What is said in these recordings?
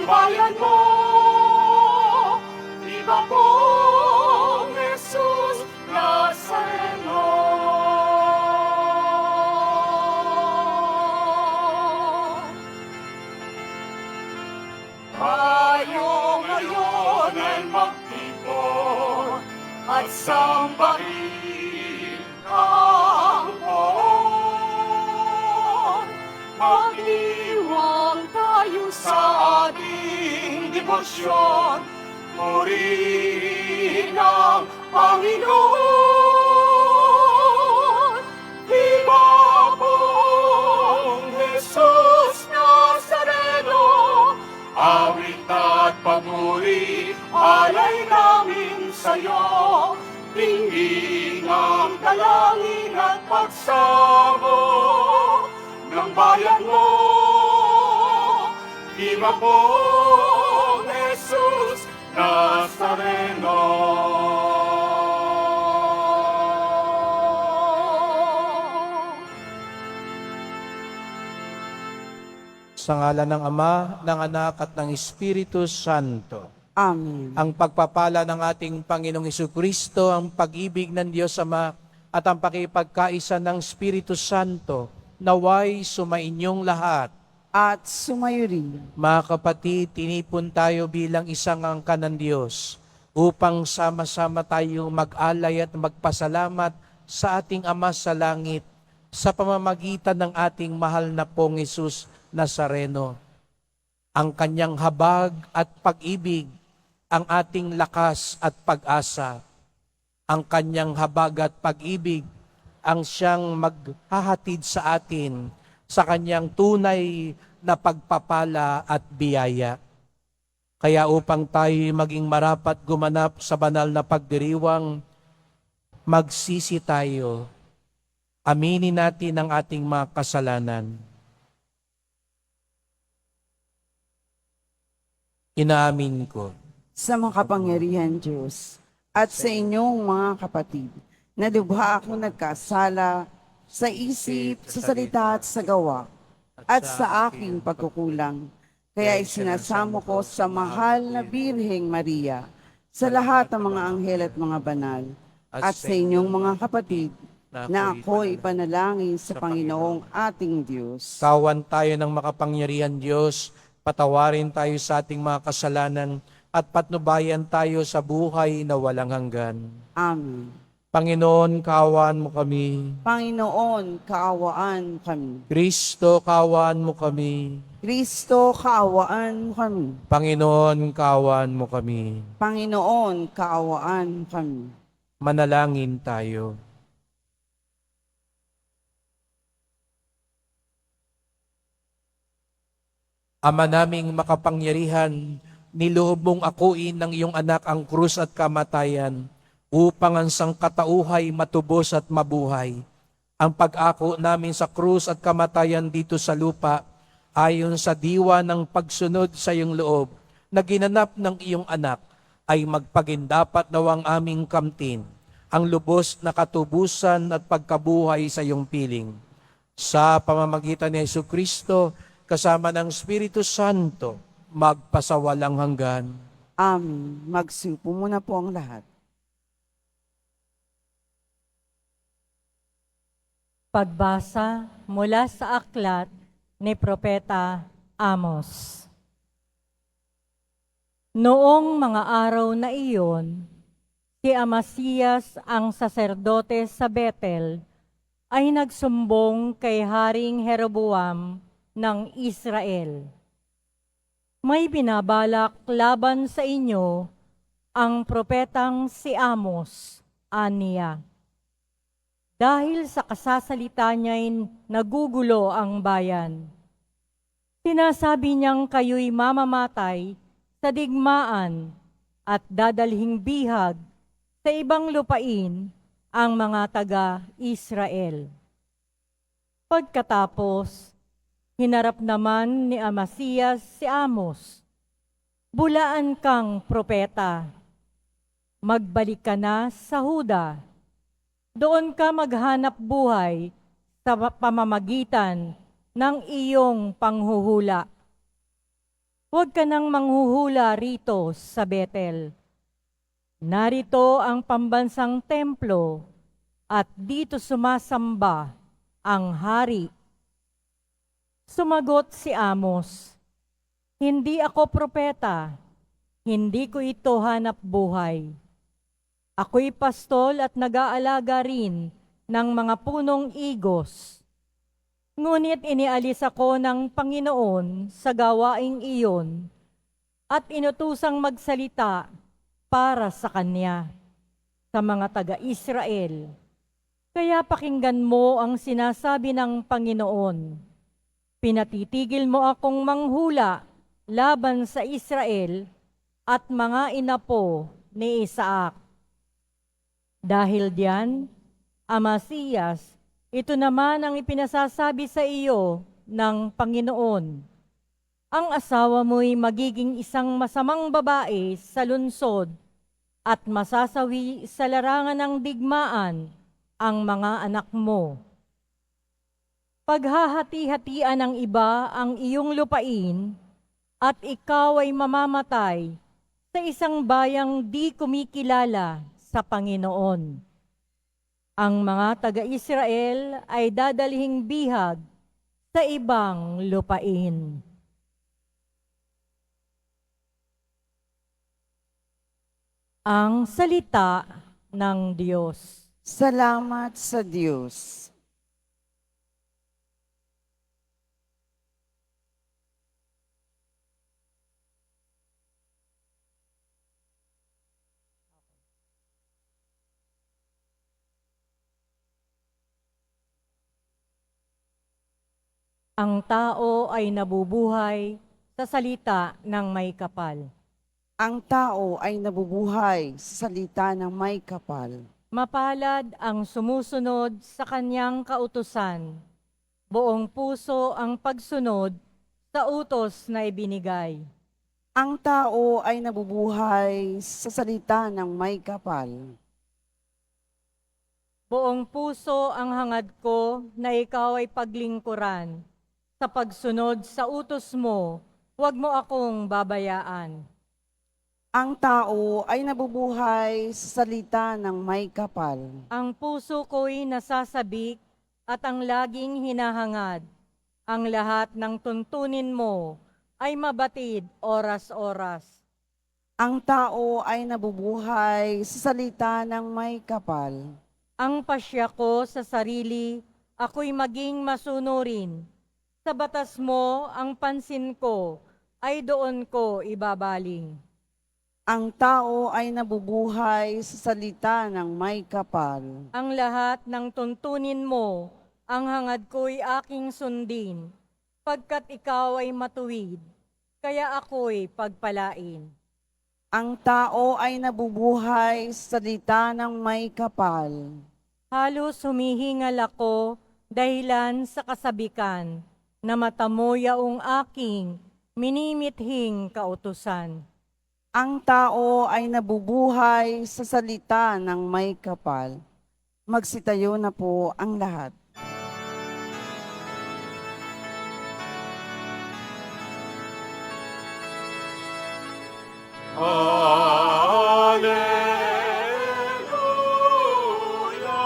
bayan mo. Viva pong Jesus Nazareno. Tayo ngayon ay magtipon at sambahin ang poon. Mag-iwang tayo sa ating debosyon, purihin ang Panginoon. Viva pong Jesus Nazareno, awit at papuri, alay namin sa'yo. Tingin ang dalangin at pagsamo ng bayan mo. Viva pong Jesus Nazareno. Sa ngalan ng Ama, ng Anak at ng Espiritu Santo. Amen. Ang pagpapala ng ating Panginoong Jesucristo, ang pag-ibig ng Diyos Ama at ang pakipagkaisa ng Espiritu Santo naway sumainyong lahat. At sumayo rin. Mga kapatid, tinipon tayo bilang isang angkan ng Diyos upang sama-sama tayo mag-alay at magpasalamat sa ating Ama sa langit sa pamamagitan ng ating mahal na pong Jesus Nazareno. Ang kanyang habag at pag-ibig, ang ating lakas at pag-asa. Ang kanyang habag at pag-ibig, ang siyang maghahatid sa atin sa kanyang tunay na pagpapala at biyaya. Kaya upang tayo maging marapat gumanap sa banal na pagdiriwang, magsisi tayo. Aminin natin ang ating mga kasalanan. Inaamin ko Sa makapangyarihan Diyos at sa inyong mga kapatid, na lubha ako nagkasala sa isip, sa salita at sa gawa, at sa aking pagkukulang. Kaya isinasamo ko sa mahal na Birheng Maria, sa lahat ng mga anghel at mga banal, at sa inyong mga kapatid, na ako ipanalangin sa Panginoong ating Diyos. kawan tayo ng makapangyarihan Diyos, patawarin tayo sa ating mga kasalanan at patnubayan tayo sa buhay na walang hanggan. Amen. Panginoon, kaawaan mo kami. Panginoon, kaawaan kami. Kristo, kaawaan mo kami. Kristo, kaawaan kami. Panginoon, kaawaan mo kami. Panginoon, kaawaan kami. Manalangin tayo. Ama naming makapangyarihan, niloob mong akuin ng iyong anak ang krus at kamatayan upang ang sangkatauhay matubos at mabuhay. Ang pag-ako namin sa krus at kamatayan dito sa lupa ayon sa diwa ng pagsunod sa iyong loob na ginanap ng iyong anak ay magpagindapat nawang aming kamtin ang lubos na katubusan at pagkabuhay sa iyong piling. Sa pamamagitan ni Jesucristo, kasama ng Espiritu Santo, magpasawalang hanggan. Amen. Magsiupo muna po ang lahat. Pagbasa mula sa aklat ni Propeta Amos. Noong mga araw na iyon, si Amasias ang saserdote sa Betel ay nagsumbong kay Haring Jeroboam ng Israel. May binabalak laban sa inyo ang propetang si Amos, aniya. Dahil sa kasasalita niya'y nagugulo ang bayan. Sinasabi niyang kayo'y mamamatay sa digmaan at dadalhing bihag sa ibang lupain ang mga taga-Israel. Pagkatapos, hinarap naman ni Amasias si Amos. Bulaan kang propeta. Magbalik ka na sa Huda. Doon ka maghanap buhay sa pamamagitan ng iyong panghuhula. Huwag ka nang manghuhula rito sa Betel. Narito ang pambansang templo at dito sumasamba ang hari. Sumagot si Amos, hindi ako propeta, hindi ko ito hanap buhay. Ako'y pastol at nag-aalaga rin ng mga punong igos. Ngunit inialis ako ng Panginoon sa gawaing iyon at inutusang magsalita para sa Kanya, sa mga taga-Israel. Kaya pakinggan mo ang sinasabi ng Panginoon. Pinatitigil mo akong manghula laban sa Israel at mga inapo ni Isaac. Dahil diyan, Amasiyas, ito naman ang ipinasasabi sa iyo ng Panginoon. Ang asawa mo'y magiging isang masamang babae sa lungsod at masasawi sa larangan ng digmaan ang mga anak mo. Paghahati-hatian ng iba ang iyong lupain at ikaw ay mamamatay sa isang bayang di kumikilala sa Panginoon. Ang mga taga-Israel ay dadalhing bihag sa ibang lupain. Ang salita ng Diyos. Salamat sa Diyos. Ang tao ay nabubuhay sa salita ng may kapal. Ang tao ay nabubuhay sa salita ng may kapal. Mapalad ang sumusunod sa kanyang kautusan. Buong puso ang pagsunod sa utos na ibinigay. Ang tao ay nabubuhay sa salita ng may kapal. Buong puso ang hangad ko na ikaw ay paglingkuran. Sa pagsunod sa utos mo, huwag mo akong babayaan. Ang tao ay nabubuhay sa salita ng may kapal. Ang puso ko'y nasasabik at ang laging hinahangad. Ang lahat ng tuntunin mo ay mabatid oras-oras. Ang tao ay nabubuhay sa salita ng may kapal. Ang pasya ko sa sarili, ako'y maging masunurin. Sa batas mo, ang pansin ko ay doon ko ibabaling. Ang tao ay nabubuhay sa salita ng may kapal. Ang lahat ng tuntunin mo, ang hangad ko'y aking sundin, pagkat ikaw ay matuwid, kaya ako'y pagpalain. Ang tao ay nabubuhay sa salita ng may kapal. Halos humihingal ako dahilan sa kasabikan, na mata mo yaong aking minimithing kautusan. Ang tao ay nabubuhay sa salita ng may kapal. Magsitayo na po ang lahat. Alleluia, alleluia,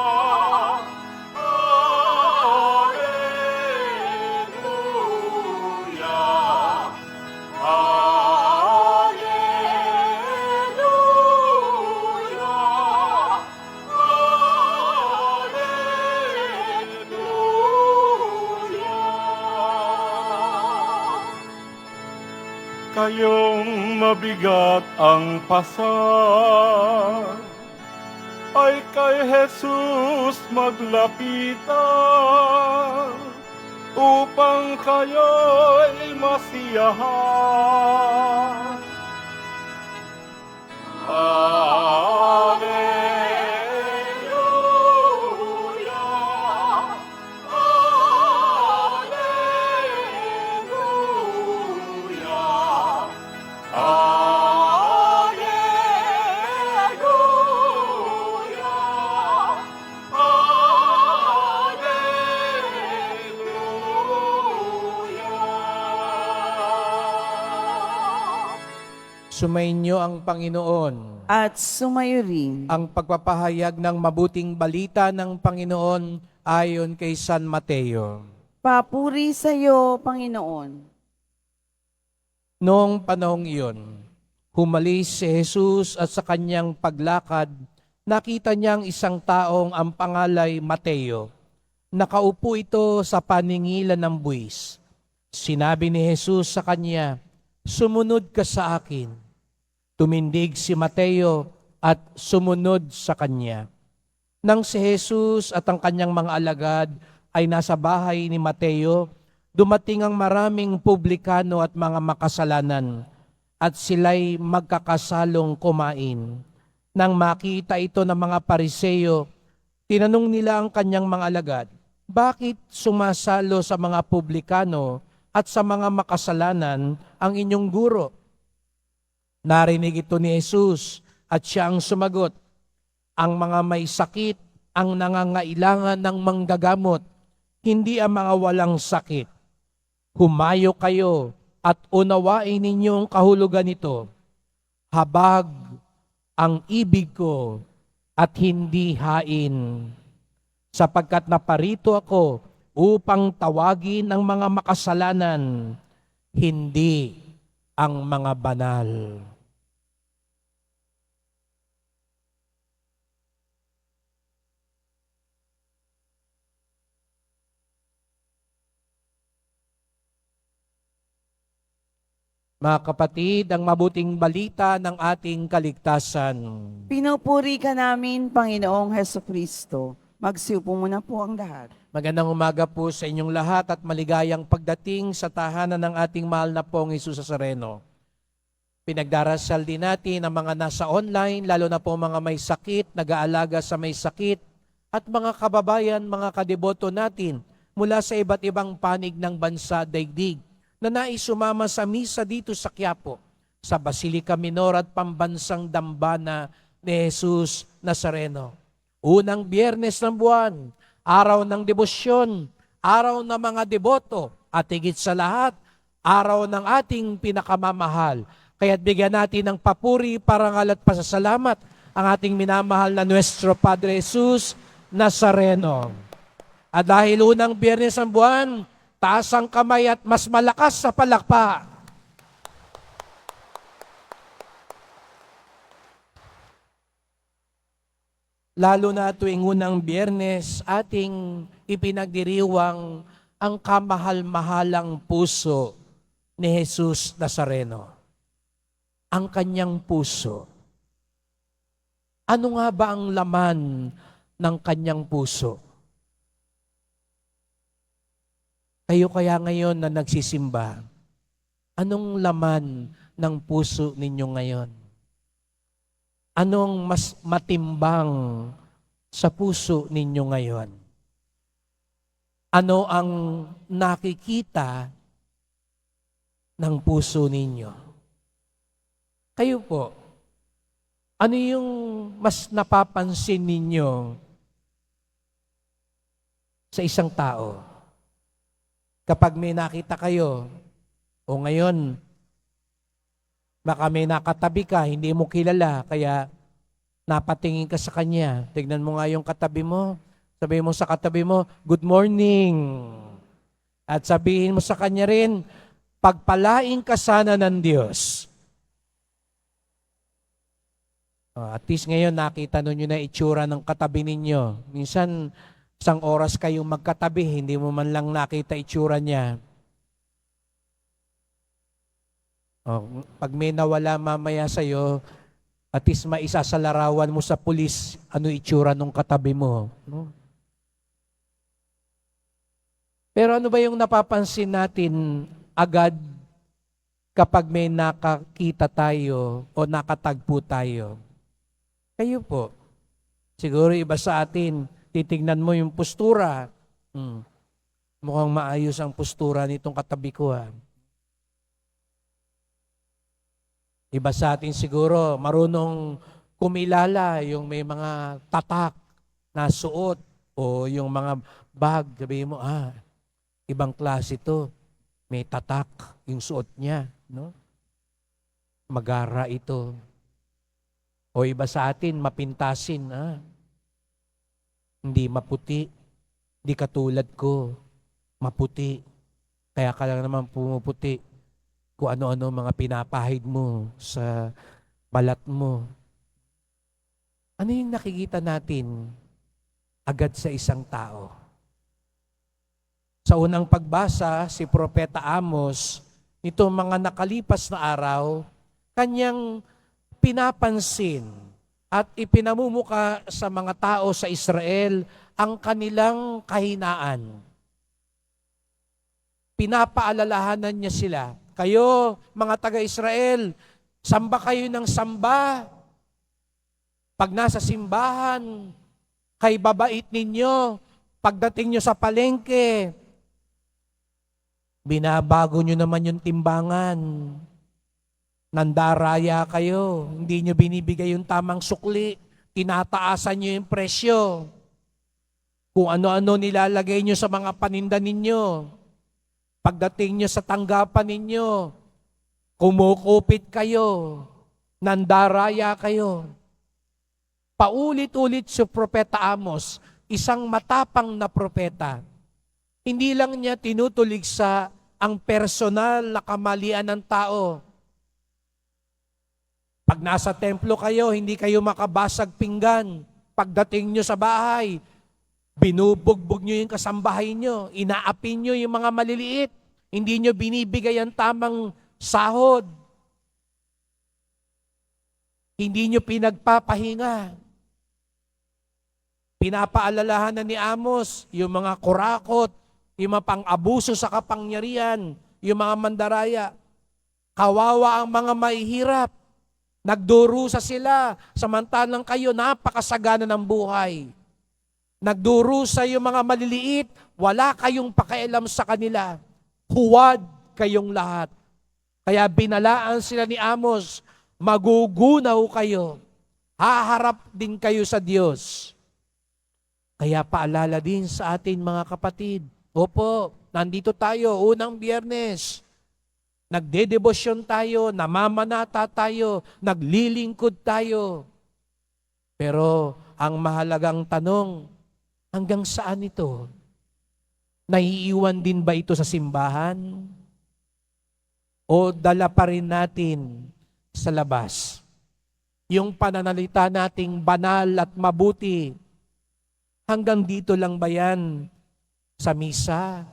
alleluia, alleluia. Kayong mabigat ang pasar, ay kay Jesus maglapitan, upang kayo'y masiyahan. Alleluia, alleluia, alleluia, alleluia. Sumainyo ang Panginoon. At sumayo rin Ang pagpapahayag ng mabuting balita ng Panginoon ayon kay San Mateo. papuri sa iyo, Panginoon. Noong panahong iyon, humalis si Jesus at sa kanyang paglakad, nakita niyang isang taong ang pangalay Mateo. Nakaupo ito sa paningilan ng buwis. Sinabi ni Jesus sa kanya, "Sumunod ka sa akin." Tumindig si Mateo at sumunod sa kanya. Nang si Jesus at ang kanyang mga alagad ay nasa bahay ni Mateo, dumating ang maraming publikano at mga makasalanan at sila'y magkakasalong kumain. Nang makita ito ng mga Pariseo, tinanong nila ang kanyang mga alagad, "Bakit sumasalo sa mga publikano at sa mga makasalanan ang inyong guro?" Narinig ito ni Jesus at siya ang sumagot, "Ang mga may sakit ang nangangailangan ng manggagamot, hindi ang mga walang sakit. Humayo kayo at unawain ninyo ang kahulugan nito. Habag ang ibig ko at hindi hain. Sapagkat naparito ako upang tawagin ang mga makasalanan, hindi ang mga banal." Mga kapatid, ang mabuting balita ng ating kaligtasan. Pinupuri ka namin, Panginoong Heso Kristo. Magsiupo muna po ang lahat. Magandang umaga po sa inyong lahat at maligayang pagdating sa tahanan ng ating mahal na pong Jesus Nazareno. Pinagdarasal din natin ang mga nasa online, lalo na po mga may sakit, nag-aalaga sa may sakit, at mga kababayan, mga kadeboto natin mula sa iba't ibang panig ng bansa daigdig na nais sumama sa misa dito sa Quiapo, sa Basilica Minor at Pambansang Dambana ni Jesus Nazareno. Unang Biyernes ng buwan, araw ng debosyon, araw ng mga deboto, at higit sa lahat, araw ng ating pinakamamahal. Kaya't bigyan natin ng papuri, parangal at pasasalamat ang ating minamahal na Nuestro Padre Jesus Nazareno. At dahil unang Biyernes ng buwan, taas ang kamay at mas malakas sa palakpak. Lalo na tuwing unang Biyernes, ating ipinagdiriwang ang kamahal-mahalang puso ni Jesus Nazareno. Ang kanyang puso. Ano nga ba ang laman ng kanyang puso? Kayo kaya ngayon na nagsisimba, anong laman ng puso ninyo ngayon? Anong mas matimbang sa puso ninyo ngayon? Ano ang nakikita ng puso ninyo? Kayo po, ano yung mas napapansin ninyo sa isang tao? Kapag may nakita kayo, o ngayon, baka may nakatabi ka, hindi mo kilala, kaya napatingin ka sa kanya. Tignan mo nga yung katabi mo. Sabihin mo sa katabi mo, "Good morning." At sabihin mo sa kanya rin, "Pagpalain ka sana ng Diyos." At least ngayon nakita ninyo na itsura ng katabi ninyo. Minsan, isang oras kayong magkatabi, hindi mo man lang nakita itsura niya. Pag may nawala mamaya sa'yo, at least maisasalarawan mo sa pulis ano itsura ng katabi mo. No? Pero ano ba yung napapansin natin agad kapag may nakakita tayo o nakatagpo tayo? Kayo po. Siguro iba sa atin, titignan mo yung postura. Mukhang maayos ang postura nitong katabi ko. Iba sa atin siguro, marunong kumilala yung may mga tatak na suot o yung mga bag. Sabihin mo, ibang klase to. May tatak yung suot niya. No? magara ito. O iba sa atin, mapintasin. Hindi maputi. Hindi katulad ko. Maputi. Kaya ka lang naman pumuputi. Kung ano-ano mga pinapahid mo sa balat mo. Ano yung nakikita natin agad sa isang tao? Sa unang pagbasa, si Propeta Amos, nitong mga nakalipas na araw, kanyang pinapansin at ipinamumuka sa mga tao sa Israel ang kanilang kahinaan. Pinapaalalahanan niya sila, kayo mga taga-Israel, samba kayo ng samba. Pag nasa simbahan, kay babait ninyo, pagdating nyo sa palengke, binabago nyo naman yung timbangan. Nandaraya kayo, hindi nyo binibigay yung tamang sukli, tinataasan nyo yung presyo. Kung ano-ano nilalagay nyo sa mga paninda ninyo, pagdating nyo sa tanggapan ninyo, kumukupit kayo, nandaraya kayo. Paulit-ulit si Propeta Amos, isang matapang na propeta. Hindi lang niya tinutulig sa ang personal na kamalian ng tao. Pag nasa templo kayo, hindi kayo makabasag pinggan. Pagdating nyo sa bahay, binubugbog nyo yung kasambahay nyo, inaapin nyo yung mga maliliit, hindi nyo binibigay ang tamang sahod. Hindi nyo pinagpapahinga. Pinapaalalahanan ni Amos yung mga kurakot, yung mga pang-abuso sa kapangyarihan, yung mga mandaraya. Kawawa ang mga mahihirap. Nagdurusa sila, samantalang kayo napakasagana ng buhay. Nagdurusa yung mga maliliit, wala kayong pakialam sa kanila. Huwad kayong lahat. Kaya binalaan sila ni Amos, magugunaw kayo. Haharap din kayo sa Diyos. Kaya paalala din sa atin mga kapatid. Opo, nandito tayo, unang Biyernes. Nagdedebosyon tayo, namamanata tayo, naglilingkod tayo. Pero ang mahalagang tanong, hanggang saan ito? Naiiwan din ba ito sa simbahan? O dala pa rin natin sa labas? Yung pananalita nating banal at mabuti, hanggang dito lang ba yan sa misa?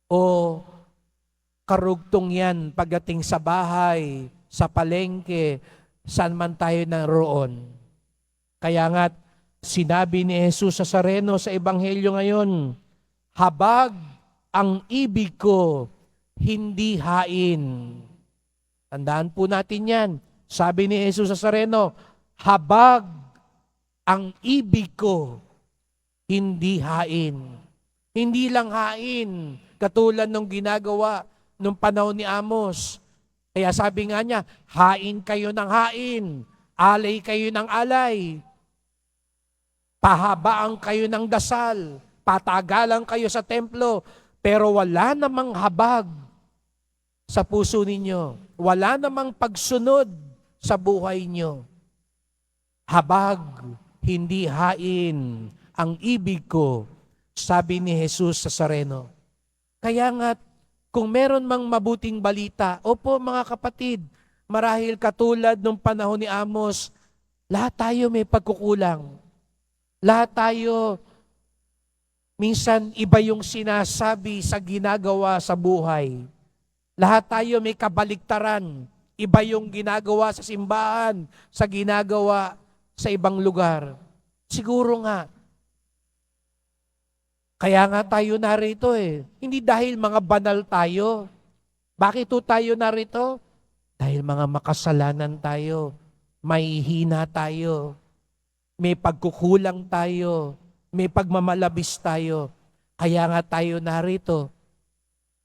O karugtong yan pagdating sa bahay, sa palengke, saan man tayo naroon? Kaya nga, sinabi ni Jesus sa Nazareno sa Ebanghelyo ngayon, habag ang ibig ko, hindi hain. Tandaan po natin yan. Sabi ni Jesus sa Nazareno, habag ang ibig ko, hindi hain. Hindi lang hain, katulad nung ginagawa nung panahon ni Amos. Kaya sabi nga niya, hain kayo ng hain, alay kayo ng alay, pahabaan kayo ng dasal, patagalan kayo sa templo, pero wala namang habag sa puso ninyo. Wala namang pagsunod sa buhay nyo. Habag, hindi hain ang ibig ko, sabi ni Jesus sa Nazareno. Kaya nga, kung meron mang mabuting balita, opo mga kapatid, marahil katulad nung panahon ni Amos, lahat tayo may pagkukulang. Lahat tayo, minsan iba yung sinasabi sa ginagawa sa buhay. Lahat tayo may kabaliktaran. Iba yung ginagawa sa simbahan, sa ginagawa sa ibang lugar. Siguro nga, kaya nga tayo narito Hindi dahil mga banal tayo. Bakit tayo narito? Dahil mga makasalanan tayo. May hina tayo. May pagkukulang tayo. May pagmamalabis tayo. Kaya nga tayo narito.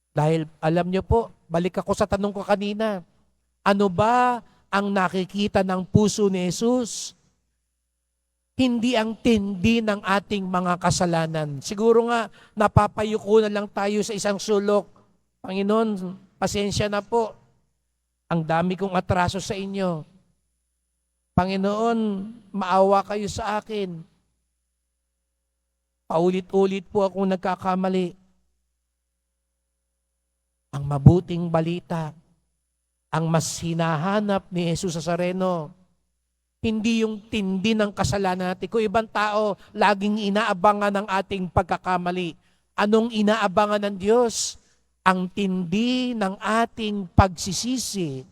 Dahil alam nyo po, balik ako sa tanong ko kanina. Ano ba ang nakikita ng puso ni Jesus? Hindi ang tindi ng ating mga kasalanan. Siguro nga, napapayuko na lang tayo sa isang sulok. Panginoon, pasensya na po. Ang dami kong atraso sa inyo. Panginoon, maawa kayo sa akin. Paulit-ulit po akong nagkakamali. Ang mabuting balita, ang mas hinahanap ni Jesus Nazareno, hindi yung tindi ng kasalanan natin. Kung ibang tao, laging inaabangan ng ating pagkakamali. Anong inaabangan ng Diyos? Ang tindi ng ating pagsisisi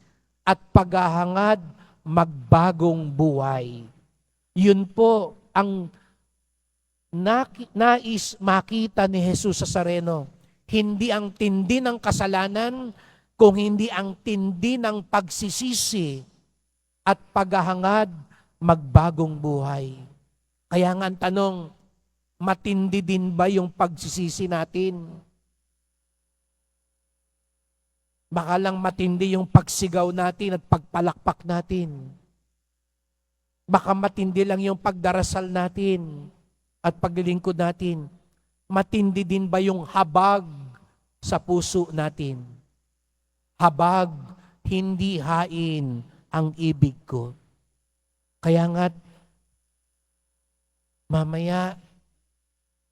at paghahangad magbagong buhay. Yun po ang nais makita ni Jesus Nazareno. Hindi ang tindi ng kasalanan, kung hindi ang tindi ng pagsisisi at paghahangad magbagong buhay. Kaya nga ang tanong, matindi din ba yung pagsisisi natin? Baka lang matindi yung pagsigaw natin at pagpalakpak natin. Baka matindi lang yung pagdarasal natin at paglilingkod natin. Matindi din ba yung habag sa puso natin? Habag, hindi hain ang ibig ko. Kaya nga, mamaya,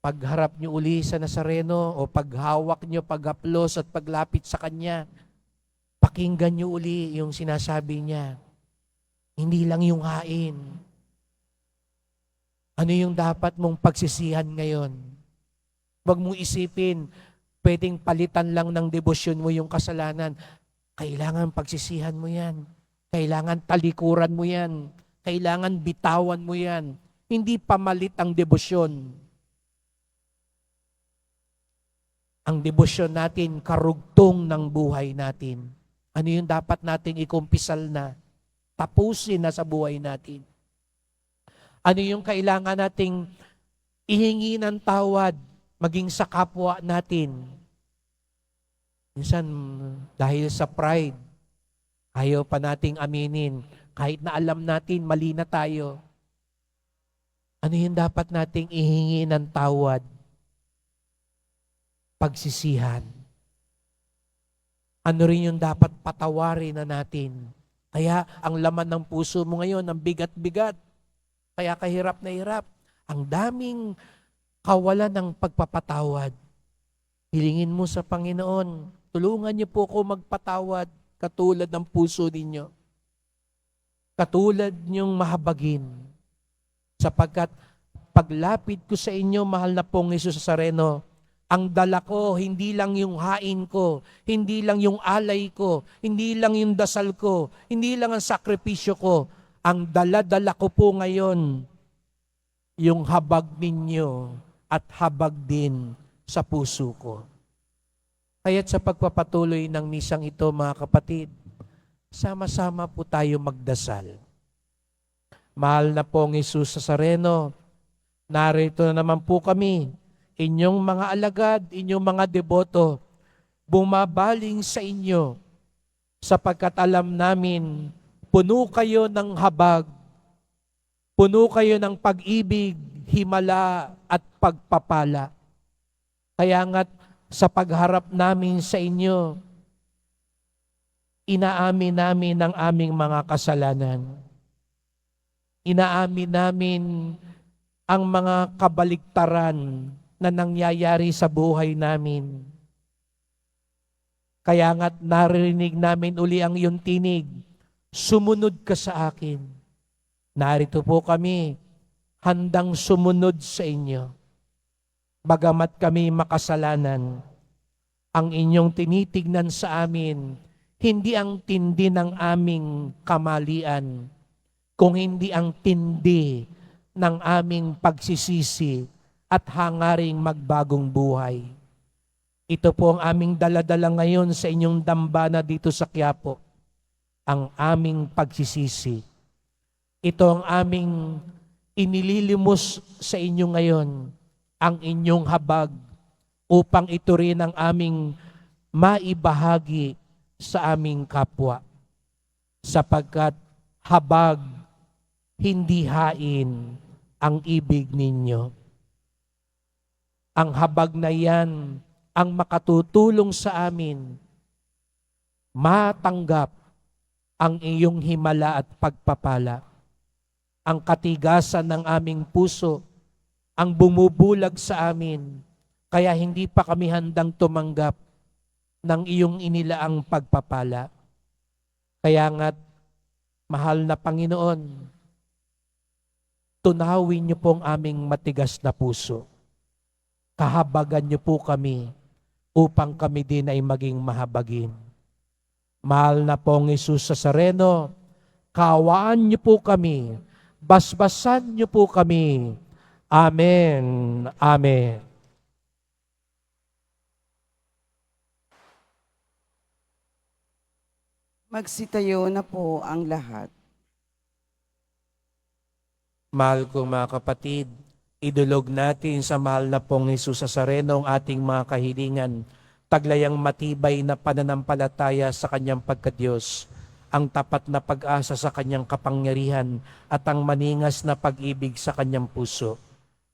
pagharap nyo uli sa Nazareno o paghawak nyo, paghaplos at paglapit sa Kanya, pakinggan nyo uli yung sinasabi niya. Hindi lang yung hain. Ano yung dapat mong pagsisihan ngayon? Huwag mong isipin, pwedeng palitan lang ng debosyon mo yung kasalanan. Kailangan pagsisihan mo yan. Kailangan talikuran mo yan. Kailangan bitawan mo yan. Hindi pamalit ang debosyon. Ang debosyon natin, karugtong ng buhay natin. Ano yung dapat nating ikumpisal na? Tapusin na sa buhay natin. Ano yung kailangan nating ihingi ng tawad, maging sa kapwa natin? Minsan, dahil sa pride, ayaw pa nating aminin. Kahit na alam natin, mali na tayo. Ano yung dapat nating ihingi ng tawad? Pagsisihan. Ano rin yung dapat patawarin na natin? Kaya ang laman ng puso mo ngayon, ang bigat-bigat. Kaya kahirap na hirap. Ang daming kawalan ng pagpapatawad. Hilingin mo sa Panginoon, tulungan niyo po ako magpatawad katulad ng puso ninyo. Katulad niyong mahabagin. Sapagkat paglapit ko sa inyo, mahal na pong Jesus Nazareno, ang dala ko, hindi lang yung hain ko, hindi lang yung alay ko, hindi lang yung dasal ko, hindi lang ang sakripisyo ko. Ang dala-dala ko po ngayon, yung habag ninyo at habag din sa puso ko. Kaya't sa pagpapatuloy ng misang ito, mga kapatid, sama-sama po tayo magdasal. Mahal na pong Jesus Nazareno, narito na naman po kami, inyong mga alagad, inyong mga deboto, bumabaling sa inyo, sapagkat alam namin, puno kayo ng habag, puno kayo ng pag-ibig, himala at pagpapala. Kaya nga't sa pagharap namin sa inyo, inaamin namin ang aming mga kasalanan. Inaamin namin ang mga kabaligtaran na nangyayari sa buhay namin. Kaya nga't narinig namin uli ang iyong tinig, sumunod ka sa akin. Narito po kami, handang sumunod sa inyo. Bagamat kami makasalanan, ang inyong tinitignan sa amin, hindi ang tindi ng aming kamalian, kung hindi ang tindi ng aming pagsisisi at hangaring magbagong buhay. Ito po ang aming daladala ngayon sa inyong dambana dito sa Quiapo, ang aming pagsisisi. Ito ang aming inililimos sa inyo ngayon, ang inyong habag, upang ito rin ang aming maibahagi sa aming kapwa. Sapagkat habag, hindi hain ang ibig ninyo. Ang habag na yan ang makatutulong sa amin matanggap ang iyong himala at pagpapala. Ang katigasan ng aming puso ang bumubulag sa amin, kaya hindi pa kami handang tumanggap ng iyong inilaang pagpapala. Kaya nga't, mahal na Panginoon, tunawin niyo po ang aming matigas na puso. Kahabagan niyo po kami upang kami din ay maging mahabagin. Mahal na pong Jesus Nazareno, kaawaan niyo po kami, basbasan niyo po kami. Amen. Amen. Magsitayo na po ang lahat. Mahal kong mga kapatid, idulog natin sa mahal na pong Jesus Nazareno ang ating mga kahilingan, taglayang matibay na pananampalataya sa kanyang pagkadiyos, ang tapat na pag-asa sa kanyang kapangyarihan at ang maningas na pag-ibig sa kanyang puso.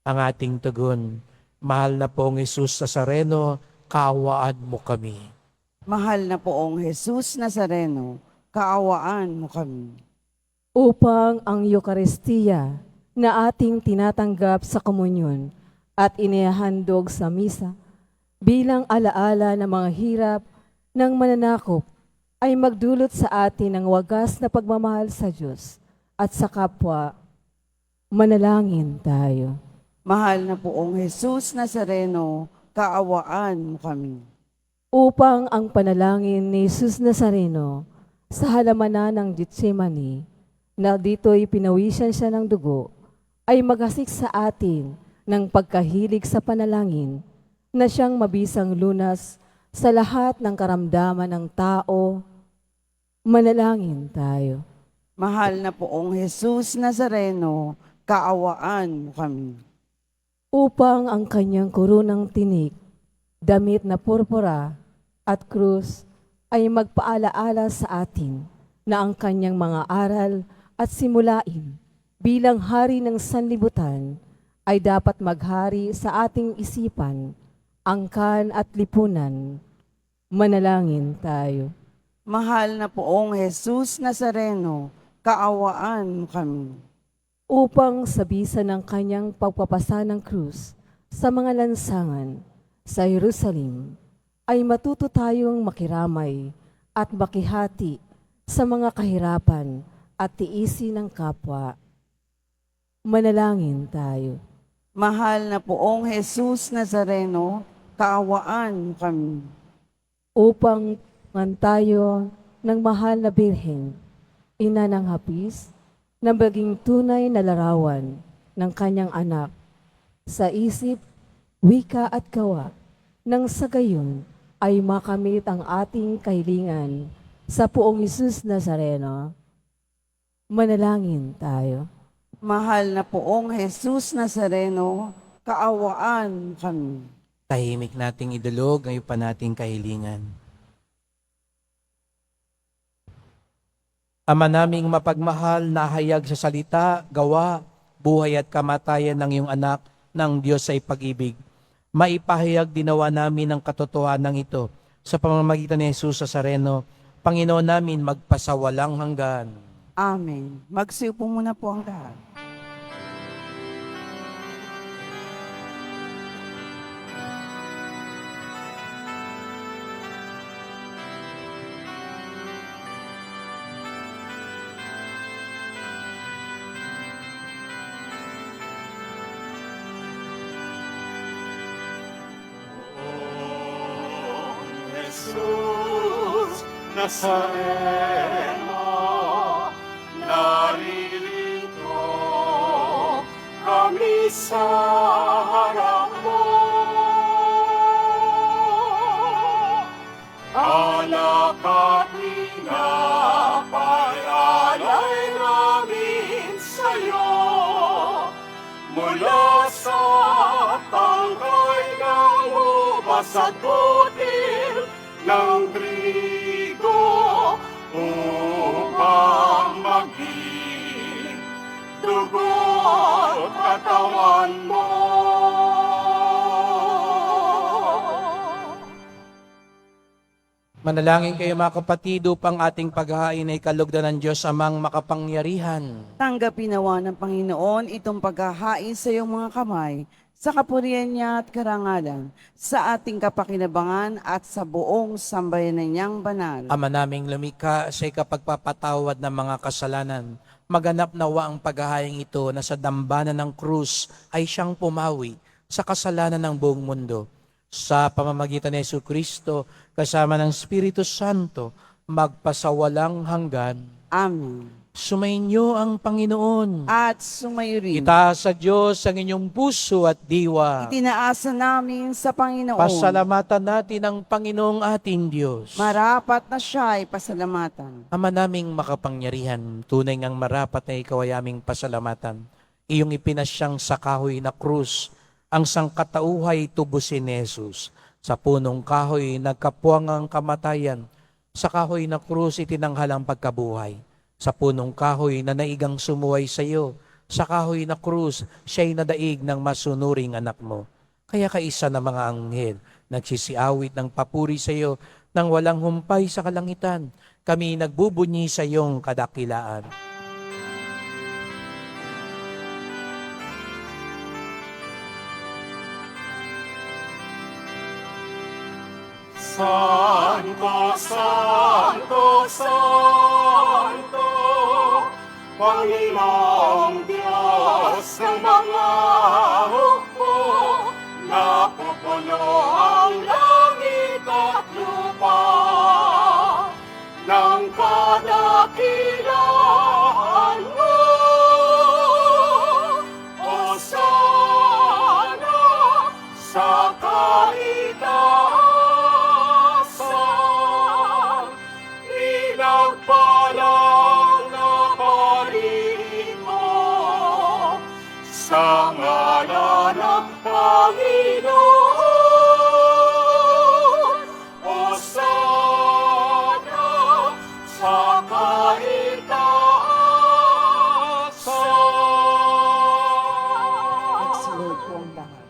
Ang ating tugon, mahal na pong Jesus Nazareno, kaawaan mo kami. Mahal na poong Jesus Nazareno, kaawaan mo kami. Upang ang Eucharistia na ating tinatanggap sa komunyon at inihahandog sa misa bilang alaala ng mga hirap ng mananakop ay magdulot sa atin ng wagas na pagmamahal sa Diyos at sa kapwa. Manalangin tayo. Mahal na poong Jesus Nazareno, kaawaan mo kami. Upang ang panalangin ni Jesus Nazareno sa halamanan ng Getsemani, na dito'y pinawisan siya ng dugo, ay maghasik sa atin ng pagkahilig sa panalangin na siyang mabisang lunas sa lahat ng karamdaman ng tao. Manalangin tayo. Mahal na poong Jesus Nazareno, kaawaan mo kami. Upang ang kanyang kurunang tinik, damit na purpura at krus ay magpaalaala sa atin na ang kanyang mga aral at simulain bilang hari ng sanlibutan ay dapat maghari sa ating isipan, angkan at lipunan. Manalangin tayo. Mahal na poong Jesus Nazareno, kaawaan mo kami. Upang sa bisa ng kanyang pagpapasa ng krus sa mga lansangan sa Jerusalem, ay matuto tayong makiramay at makihati sa mga kahirapan at tiisi ng kapwa. Manalangin tayo. Mahal na poong Jesus Nazareno, kaawaan mo kami. Upang tayo ng mahal na Birhen, ina ng hapis, na maging tunay na larawan ng kanyang anak sa isip, wika at gawa, nang sa gayon ay makamit ang ating kahilingan sa poong Jesus Nazareno. Manalangin tayo. Mahal na poong Jesus Nazareno, kaawaan mo kami. Tahimik nating idulog ngayon pa nating kahilingan. Ama naming mapagmahal, nahayag sa salita, gawa, buhay at kamatayan ng iyong anak ng Diyos ay pag-ibig. Maipahayag dinawa namin ang katotohanan ito sa pamamagitan ni Jesus Nazareno, Panginoon namin magpasawalang hanggan. Amen. Magsiupo muna po ang lahat. Jesus Nazareno, naririto kami sa harap mo. Alak at pinapayalay namin sa'yo mula sa tangkay ng ubas at butil ng trigo upang maging dugo at katawan mo. Manalangin kayo mga kapatid upang ating paghahain ay kalugdan ng Diyos amang makapangyarihan. Tanggapin nawa ng Panginoon itong paghahain sa iyong mga kamay, sa kapurihan niya at karangalan, sa ating kapakinabangan at sa buong sambayanan niyang banal. Ama naming lumikha sa ikapagpapatawad ng mga kasalanan, maganap nawa ang paghahaing ito na sa dambana ng krus ay siyang pumawi sa kasalanan ng buong mundo. Sa pamamagitan ni Jesucristo, kasama ng Espiritu Santo, magpasawalang hanggan. Amen. Sumainyo ang Panginoon. At sumayo rin. Itaas sa Diyos ang inyong puso at diwa. Itinaasa namin sa Panginoon. Pasalamatan natin ang Panginoong ating Diyos. Marapat na siya ay pasalamatan. Ama naming makapangyarihan, tunay ngang marapat na ikaw ay aming pasalamatan. Iyong ipinasyang sa kahoy na krus, ang sangkatauhay tubusin ni Jesus. Sa punong kahoy nagkapuwang ang kamatayan, sa kahoy na krus itinanghalang pagkabuhay. Sa punong kahoy na naigang sumuway sa iyo, sa kahoy na krus siya'y nadaig ng masunuring anak mo. Kaya kaisa ng mga anghel, nagsisiawit ng papuri sa iyo, nang walang humpay sa kalangitan, kami nagbubunyi sa iyong kadakilaan. Santo, Santo, Santo, Panginoong Diyos ng mga hukbo, napupuno ang langit at lupa ng kadakilaan mo. Hosana sa kaitaasan, pinagpalang na parinig mo sa ngalan ng Panginoon. Hosana sa kaitaasan. Magsunod po ang lahat.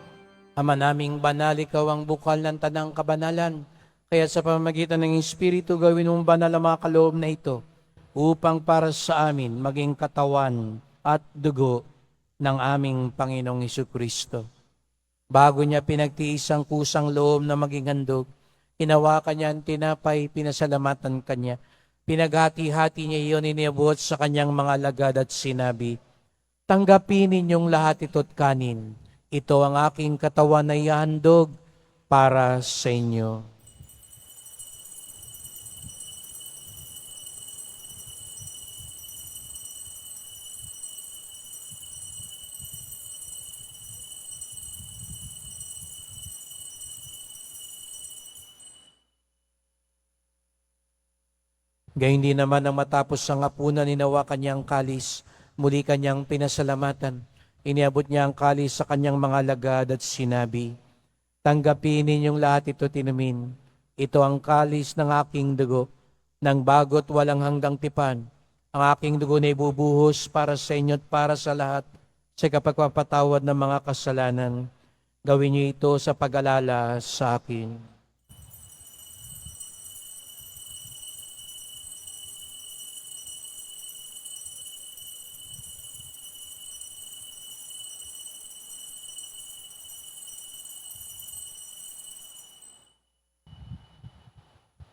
Ama naming banal, ikaw ang bukal ng tanang kabanalan. Kaya sa pamamagitan ng Espiritu, gawin mong banal ang mga kaloob na ito upang para sa amin maging katawan at dugo ng aming Panginoong Jesucristo. Bago niya pinagtiis ang kusang loob na maging handog, hinawakan niya ang tinapay, pinasalamatan kanya. Pinaghati-hati niya iyon, iniabot sa kanyang mga alagad at sinabi, "Tanggapin ninyong lahat ito't kanin. Ito ang aking katawan na ihahandog para sa inyo." Gayun din naman ang matapos ang hapunan, ninawa kanyang kalis, muli kanyang pinasalamatan. Iniabot niya ang kalis sa kanyang mga alagad at sinabi, "Tanggapin ninyong lahat ito tinumin. Ito ang kalis ng aking dugo, ng bago't walang hanggang tipan. Ang aking dugo na ibubuhos para sa inyo at para sa lahat sa kapagpapatawad ng mga kasalanan. Gawin niyo ito sa pag-alala sa akin."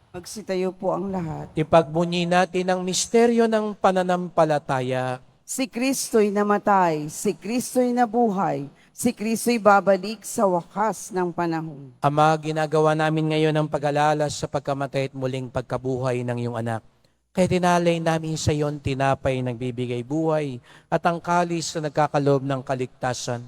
Magsitayo po ang lahat. Ipagbunyi natin ang misteryo ng pananampalataya. Si Kristo'y namatay, si Kristo'y nabuhay, si Kristo'y babalik sa wakas ng panahon. Ama, ginagawa namin ngayon ang pag-alala sa pagkamatay at muling pagkabuhay ng iyong anak. Kaya tinalay namin sa iyon tinapay nagbibigay buhay at ang kalis na nagkakaloob ng kaligtasan.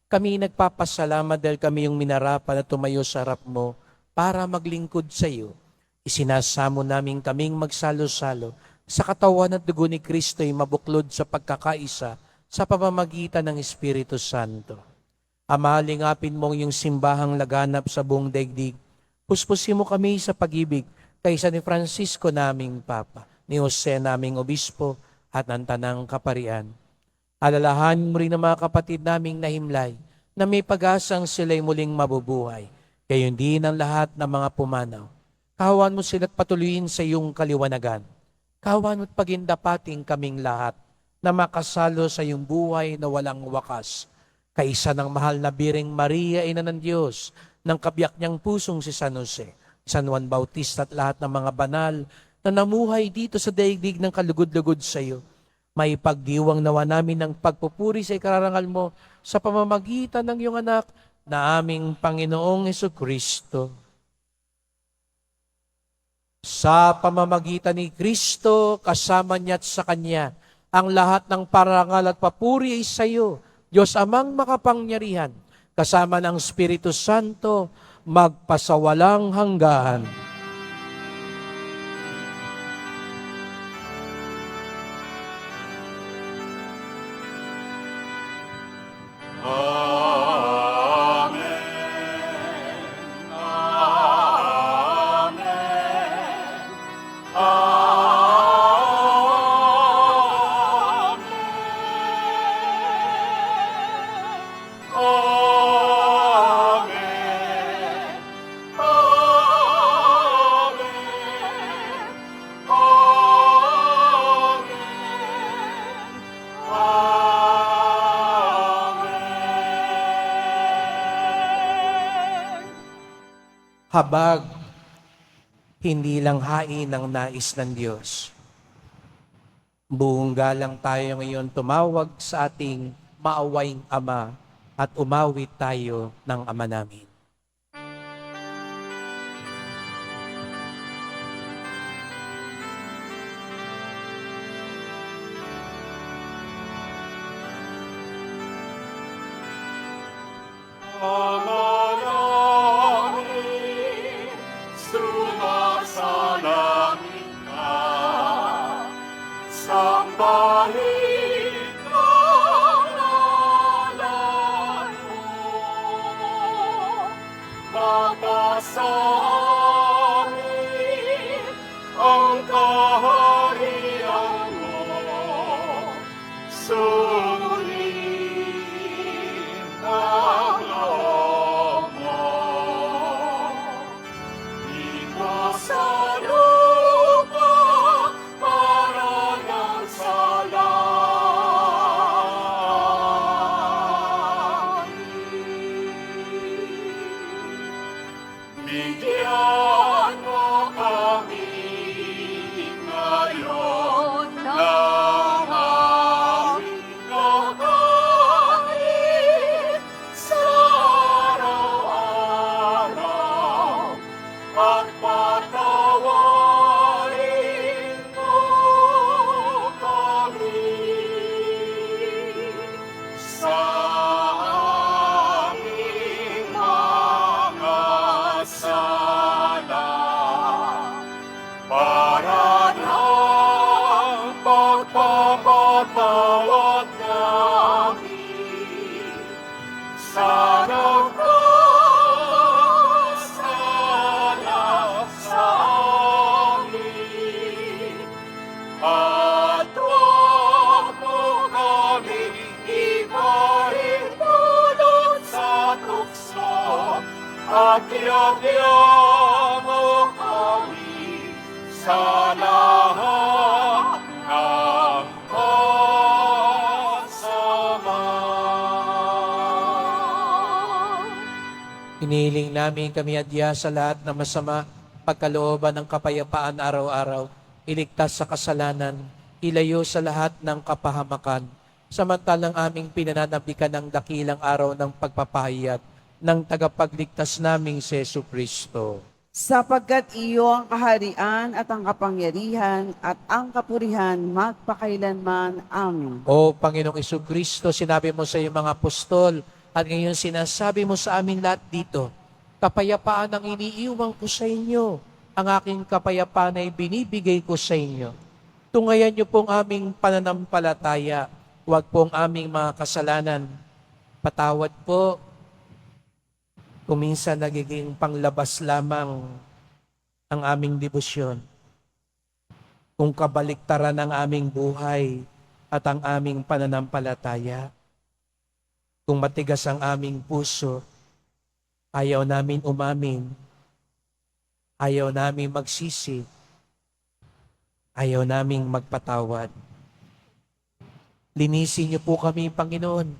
Kami nagpapasalamat dahil kami yung minarapan at tumayo sa harap mo para maglingkod sa iyo. Isinasamo namin kaming magsalo-salo sa katawan at dugo ni Kristo'y mabuklod sa pagkakaisa sa pamamagitan ng Espiritu Santo. Ama, lingapin mo yung simbahang laganap sa buong daigdig. Puspusin mo kami sa pag-ibig kaysa ni Francisco naming Papa, ni Jose naming Obispo at ng Tanang Kaparian. Alalahanin mo rin ang mga kapatid naming nahimlay na may pag-asang sila'y muling mabubuhay. Gayon din ang lahat ng mga pumanaw. Kawan mo sila't patuloyin sa iyong kaliwanagan. Kawan mo't pagindapating kaming lahat na makasalo sa iyong buhay na walang wakas. Kaisa ng mahal na Biring Maria, Ina ng Diyos, ng kabiyak niyang pusong si San Jose, San Juan Bautista at lahat ng mga banal na namuhay dito sa daigdig ng kalugod-lugod sa iyo. May pagdiwang nawa namin ng pagpupuri sa ikararangal mo sa pamamagitan ng iyong anak na aming Panginoong Jesucristo. Sa pamamagitan ni Kristo, kasama niya at sa Kanya, ang lahat ng parangal at papuri ay sa iyo, Diyos Amang makapangyarihan, kasama ng Espiritu Santo, magpasawalang hanggan. Habag, hindi lang hain ng nais ng Diyos. Buong galang tayo ngayon tumawag sa ating maawaing Ama at umawit tayo ng Ama namin. Sumasalangit ka, sambahin ang ngalan mo. Mapasahin ang kaharian mo. Suriin ang loob mo. Dito sa lupa, para ng sa langit. Bigyan mo kami ngayon ng aming kakanin sa araw-araw. At patawarin mo kami sa aming mga sala, para ng pagpapatawad namin sa nagkasala sa amin. At huwag mo kami iparintulot sa tukso, at iagyan mo kami sa lahat ng masama. Inihiling namin kami adya sa lahat ng masama, pagkalooban ng kapayapaan araw-araw, iligtas sa kasalanan, ilayo sa lahat ng kapahamakan, samantalang aming pinananabikan ng dakilang araw ng pagpapahayag ng tagapagligtas naming si Jesucristo. Sapagkat iyo ang kaharian at ang kapangyarihan at ang kapurihan magpakailanman. Amen. O Panginoong Jesucristo, sinabi mo sa iyong mga apostol at ngayon sinasabi mo sa amin lahat dito, kapayapaan ang iniiwan ko sa inyo. Ang aking kapayapaan ay binibigay ko sa inyo. Tungayan niyo pong aming pananampalataya, huwag pong aming mga kasalanan. Patawad po kung minsan nagiging panglabas lamang ang aming debosyon. Kung kabaliktaran ang aming buhay at ang aming pananampalataya. Kung matigas ang aming puso, ayaw namin umamin. Ayaw naming magsisi. Ayaw naming magpatawad. Linisin niyo po kami, Panginoon.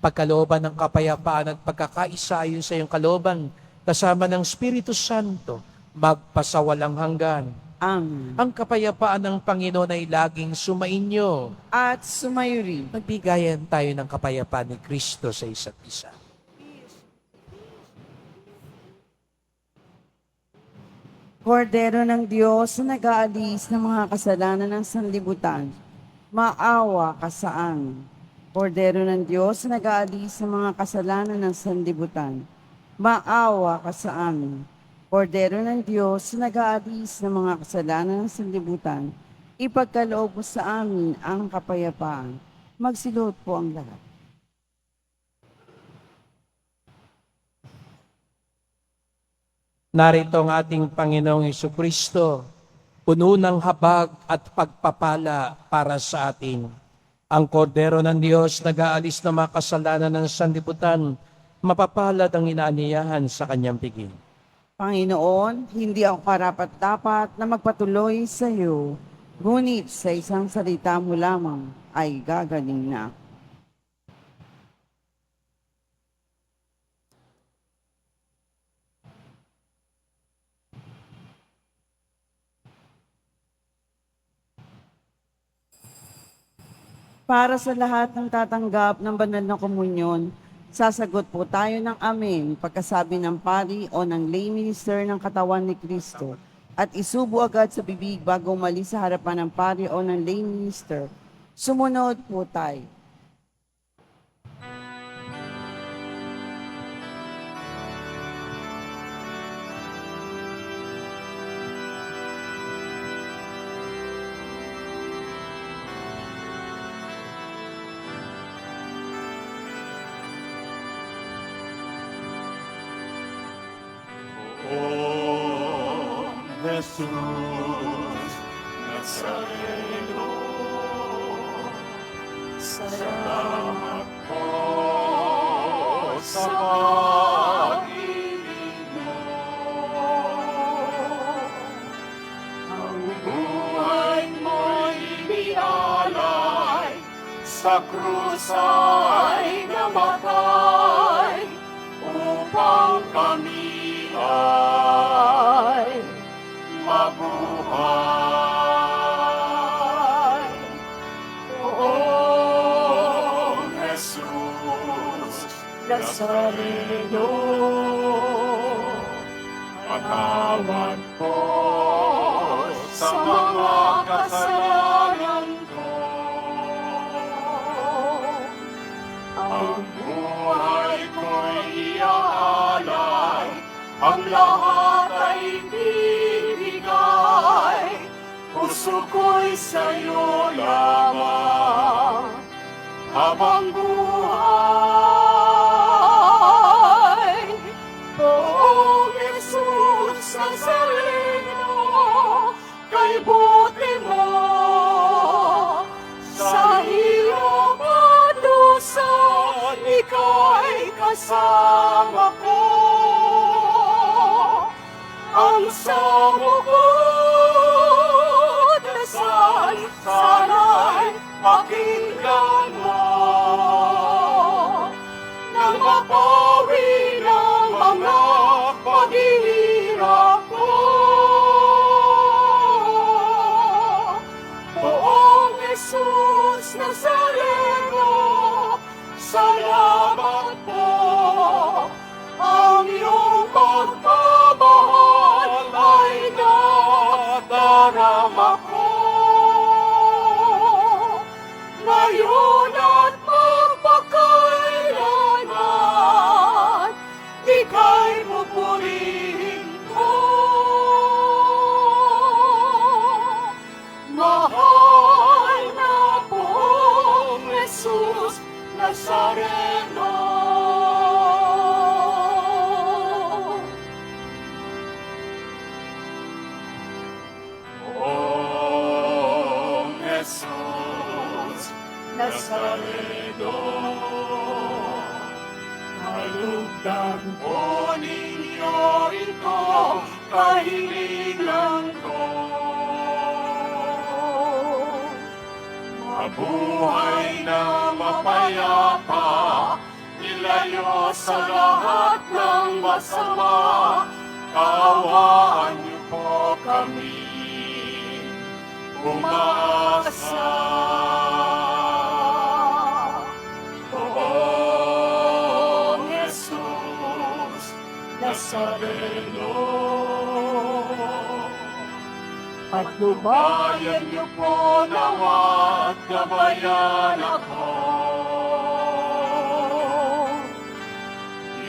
Pagkalooban ng kapayapaan at pagkakaisa ayon sa iyong kalooban, kasama ng Espiritu Santo, magpasawalang hanggan. Ang kapayapaan ng Panginoon ay laging sumainyo. At sumayo rin. Magbigayan tayo ng kapayapaan ni Kristo sa isa't isa. Kordero ng Diyos na nag-aalis ng mga kasalanan ng sanlibutan, maawa ka sa amin. Kordero ng Diyos na nag-aalis ng mga kasalanan ng sanlibutan, maawa ka sa amin. Kordero ng Diyos na nag-aalis ng mga kasalanan ng sanlibutan, ipagkaloob mo sa amin ang kapayapaan. Magsilot po ang lahat. Narito ang ating Panginoong Jesucristo, puno ng habag at pagpapala para sa atin. Ang kordero ng Diyos nag-aalis ng mga kasalanan ng sanlibutan, mapapalad ang inaaniyahan sa kanyang piging. Panginoon, hindi ako karapat-dapat na magpatuloy sa iyo, ngunit sa isang salita mo lamang ay gagaling na. Para sa lahat ng tatanggap ng banal na komunyon, sasagot po tayo ng amen pagkasabi ng pari o ng lay minister ng katawan ni Kristo at isubo agad sa bibig bago umalis sa harapan ng pari o ng lay minister. Sumunod po tayo. Oh, Jesus Nazareno, salamat po sa pag-ibig mo. Ang buhay mo'y inialay, sa krus ay namatay, upang kami ay mabuhay. Oh, Jesus Nazareno, patawad po sa mga kasalanan ko. Ang buhay ko'y iaalay, ang lahat ay bibigay, puso ko'y sa'yo lamang habang buhay. Poong Jesus Nazareno, kay buti mo, sa hirap at dusa, ika'y kasama ko. Ang samo ko dasal, sana'y pakinggan mo, nang mapawi ng mga paghihirap ko. Poong Jesus Nazareno, salamat po, ang iyong pagmamahal ay nadarama ko. Ngayon at magpakailanman, ika'y pupurihin ko. Mahal na Poong Jesus Nazareno, Jesus Nazareno, kalugdan po ninyo ito kahilingan ko. Mabuhay na mapayapa, ilayo sa lahat ng masama, kaawaan niyo po kami, umaasa. Poong Jesus Nazareno, patnubayan niyo po nawa at gabayan ako.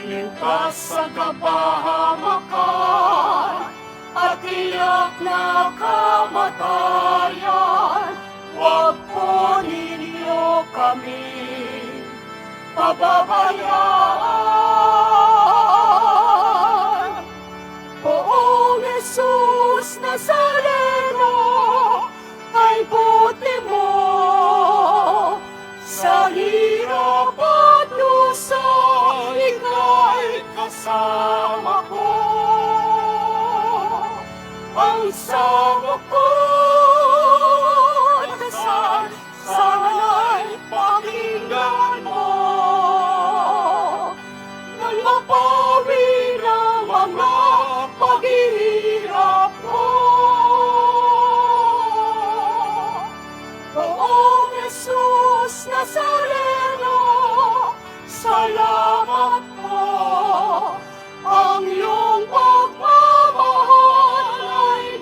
Iligtas sa kapahamakan at tiyak na kamatayan. Huwag po ninyo kami pababayaan. Poong Jesus Nazareno, ay buti mo sa hirap at dusa, ika'y kasama ko. Ang sama ko dasal, sana'y pakinggan mo, nang mapawi ng mga paghihirap ko. Poong Jesus Nazareno, salamat po. Ang iyong pagmamahal ay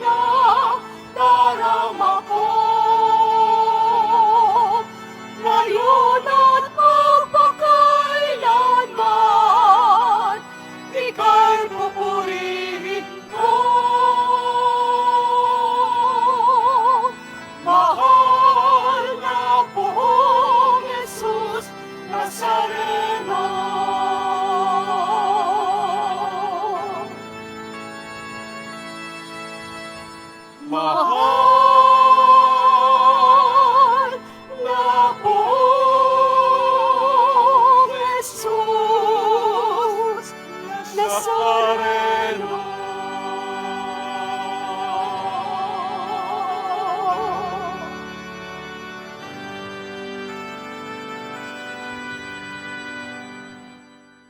nadarama ko. Ngayon at magpakailanman, ika'y pupurihin ko. Mahal na Poong Jesus Nazareno, mahal na Poong Jesus Nazareno.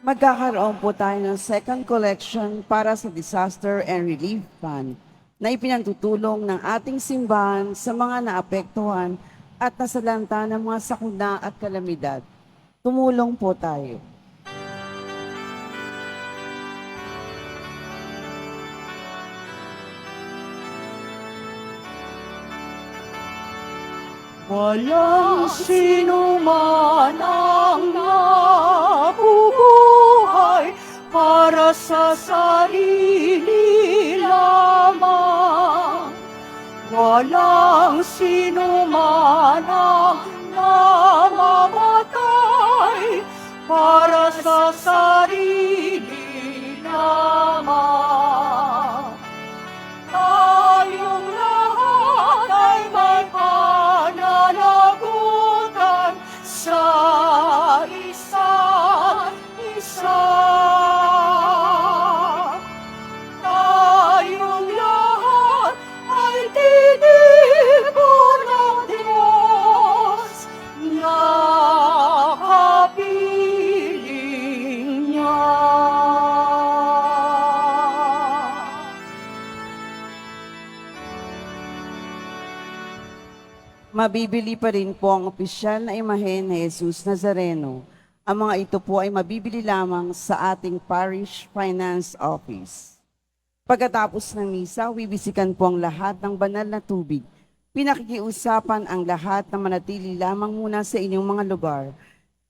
Magkakaroon po tayo ng second collection para sa Disaster and Relief Fund na ipinagtutulong ng ating simbahan sa mga naapektuhan at nasalanta ng mga sakuna at kalamidad. Tumulong po tayo. Walang sino man ang nabubuhay para sa sarili lamang. Walang sino man ang namamatay para sa sarili lamang. Tayong lahat ay may pananagutan sa isa't isa. Tayong lahat ay tinipon ng Diyos na kapiling niya. Mabibili pa rin po ang opisyal na imahe na Jesus Nazareno. Ang mga ito po ay mabibili lamang sa ating Parish Finance Office. Pagkatapos ng misa, bibisikan po ang lahat ng banal na tubig. Pinakikiusapan ang lahat na manatili lamang muna sa inyong mga lugar.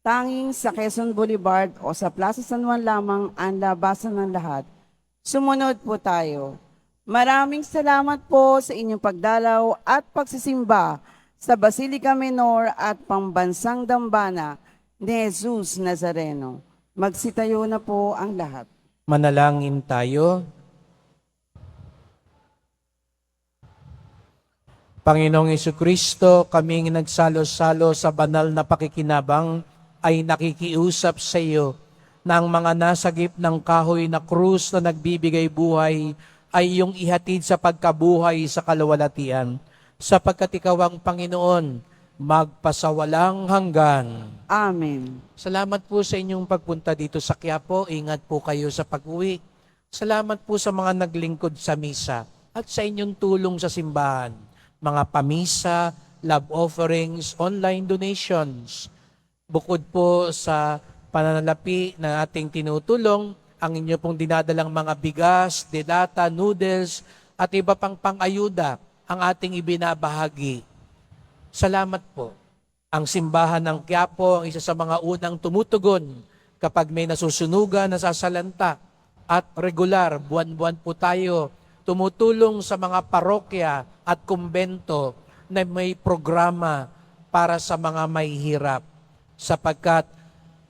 Tanging sa Quezon Boulevard o sa Plaza San Juan lamang ang labasan ng lahat. Sumunod po tayo. Maraming salamat po sa inyong pagdalaw at pagsisimba sa Basilica Menor at Pambansang Dambana ni Jesus Nazareno. Magsitayo na po ang lahat. Manalangin tayo. Panginoong Jesucristo, kaming nagsalo-salo sa banal na pakikinabang ay nakikiusap sa iyo na ang mga nasagip ng kahoy na krus na nagbibigay buhay ay iyong ihatid sa pagkabuhay sa kaluwalhatian, sapagkat ikaw ang Panginoon, magpasawalang hanggan. Amen. Salamat po sa inyong pagpunta dito sa Quiapo. Ingat po kayo sa pag-uwi. Salamat po sa mga naglingkod sa misa at sa inyong tulong sa simbahan, mga pamisa, love offerings, online donations. Bukod po sa pananalapi na ating tinutulong, ang inyo pong dinadalang mga bigas, delata, noodles, at iba pang pang-ayuda ang ating ibinabahagi. Salamat po. Ang simbahan ng Quiapo ang isa sa mga unang tumutugon kapag may nasusunugan, nasasalanta, at regular, buwan-buwan po tayo tumutulong sa mga parokya at kumbento na may programa para sa mga may hirap. Sapagkat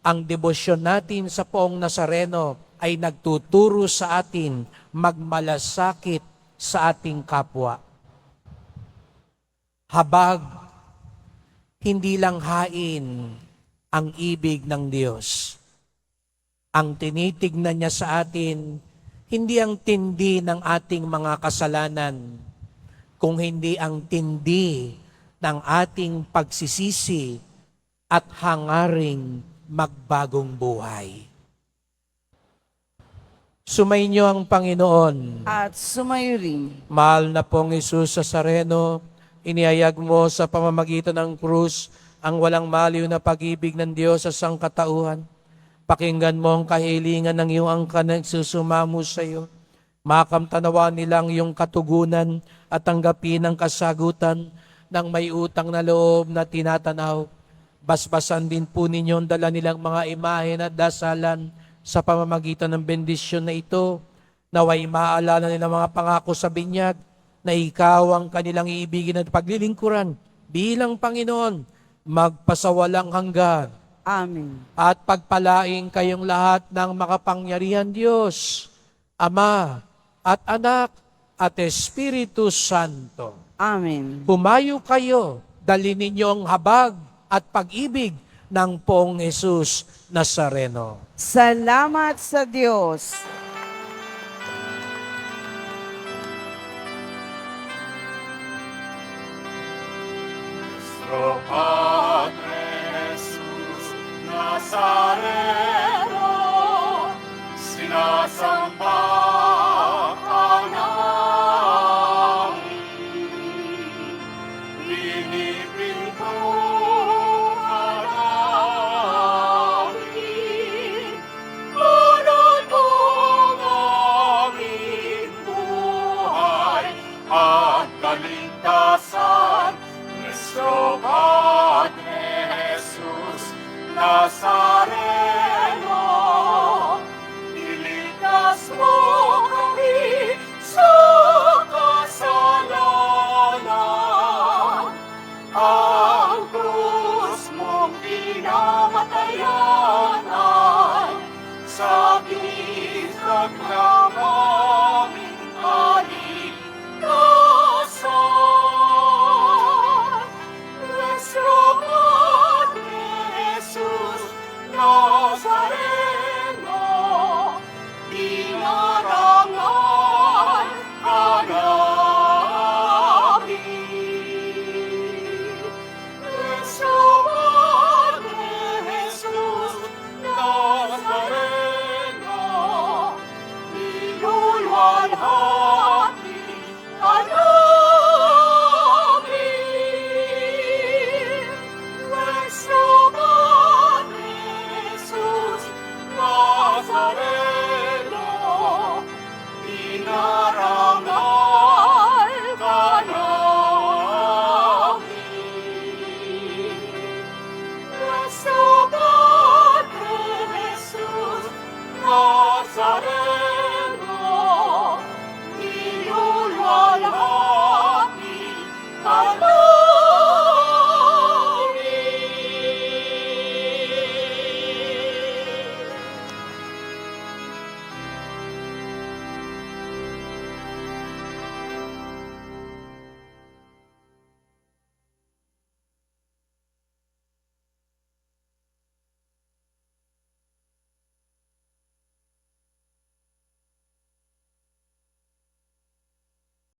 ang debosyon natin sa Poong Nazareno ay nagtuturo sa atin magmalasakit sa ating kapwa. Habag, hindi lang hain ang ibig ng Diyos. Ang tinitignan niya sa atin, hindi ang tindi ng ating mga kasalanan, kung hindi ang tindi ng ating pagsisisi at hangaring magbagong buhay. Sumainyo ang Panginoon. At sumayo rin. Mahal na pong Hesus Nazareno, inihayag mo sa pamamagitan ng krus ang walang maliw na pag-ibig ng Diyos sa sangkatauhan. Pakinggan mo ang kahilingan ng iyong angkan na nagsusumamo sa iyo. Makamtanawa nilang iyong katugunan at tanggapin ang kasagutan ng may utang na loob na tinatanaw. Basbasan din po ninyo ang dala nilang mga imahe at dasalan sa pamamagitan ng bendisyon na ito. Naway maalala nilang mga pangako sa binyag na ikaw ang kanilang iibigin at paglilingkuran bilang Panginoon, magpasawalang hanggan. Amen. At pagpalaing kayong lahat ng makapangyarihan Diyos, Ama at Anak at Espiritu Santo. Amen. Humayo kayo, dalhin ninyo ang habag at pag-ibig ng Poong Hesus Nazareno. Salamat sa Diyos. Nuestro Padre Jesús Nazareno, sinasamba ka namin, binipinto